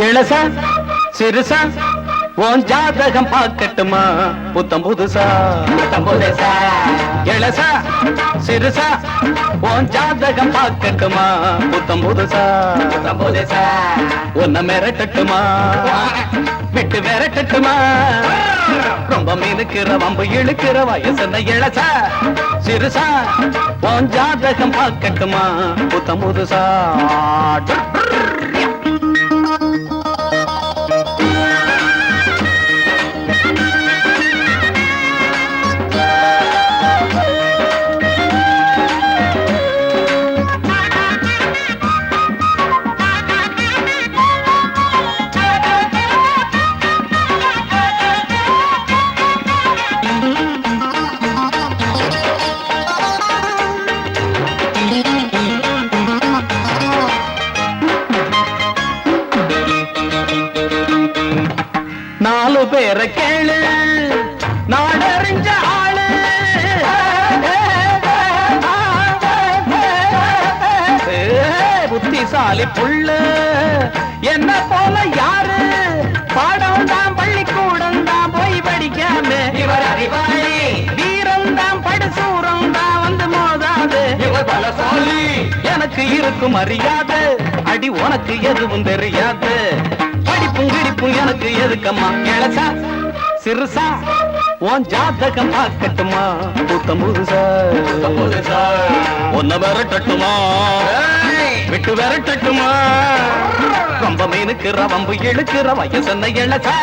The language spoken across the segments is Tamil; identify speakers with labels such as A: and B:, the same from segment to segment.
A: இளசா சிறுசா உன் ஜாதகம் பார்க்கட்டுமா புத்தம் புதுசா இளசா சிறுசா உன் ஜாதகம் பார்க்கட்டுமா புத்தம் புதுசா உன்னை மிரட்டட்டுமா விட்டு விரட்டட்டுமா ரொம்ப மீனுக்கிற வம்பு இழுக்கிற வயசுன இளசா சிறுசா உன் ஜாதகம் பார்க்கட்டுமா புத்தம் புதுசா நாலு பேரை கேளு நாடறிஞ்ச ஆளு புத்திசாலி புள்ள என்ன போல யாரு பாடம் தான் பள்ளிக்கூடம் தான் போய் படிக்காம இவர் அறிவாளி வீரம் தான் படுசூரம் தான் வந்து மோதாது இவர் பலசாலி எனக்கு இருக்கும் அறியாது அடி உனக்கு எதுவும் தெரியாது படிப்பும் கிடிப்பும் எனக்கு எதுக்கம்மா இளசா சிறுசா உன் ஜாதகம் பார்க்கட்டுமா புத்தம் புதுசா ஒன்ன விரட்டட்டுமா விட்டு விரட்டட்டுமா ரொம்ப மீனுக்கிற வம்பு இழுக்கிற வயசுன இளசா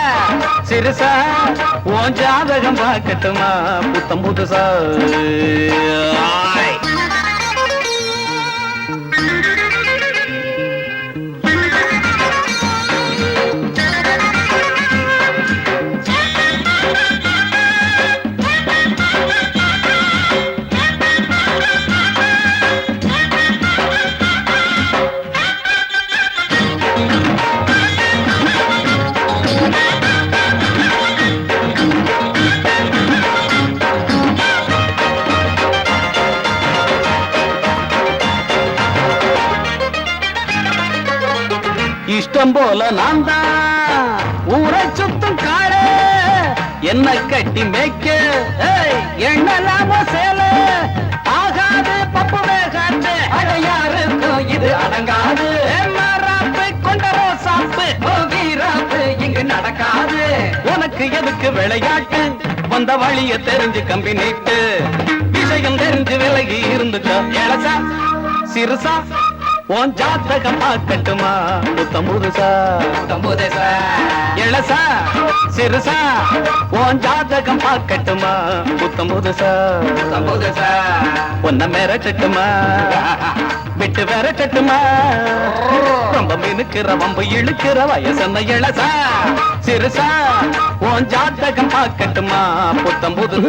A: சிறுசா உன் ஜாதகம் பார்க்கட்டுமா புத்தம் புதுசா இஷ்டம் போல நான் தான் ஊரை சுத்தும் காடு என்ன கட்டி மேய்க்க எண்ணலாம சேல ஆகாது பப்பு வேகாது அடையாருக்கும் இது அடங்காது மாறாப்பு கொண்ட ரோசாப்பு வீராப்பு இங்கு நடக்காது உனக்கு எதுக்கு விளையாட்டு வந்த வழிய தெரிஞ்சு கம்பி நீட்டு விஷயம் தெரிஞ்சு விலகி இருந்துக்க இளசா சிறுசா உன் ஜாதகம் பார்க்கட்டுமா புத்தம் புதுசா இளசா சிறுசா உன் ஜாதகம் பார்க்கட்டுமா புத்தம் புதுசா உன்னை மிரட்டட்டுமா விட்டு விரட்டட்டுமா ரொம்ப மீனுக்கிற வம்பு இழுக்கிற வயசுன இளசா சிறுசா உன் ஜாதகம் பார்க்கட்டுமா புத்தம் புது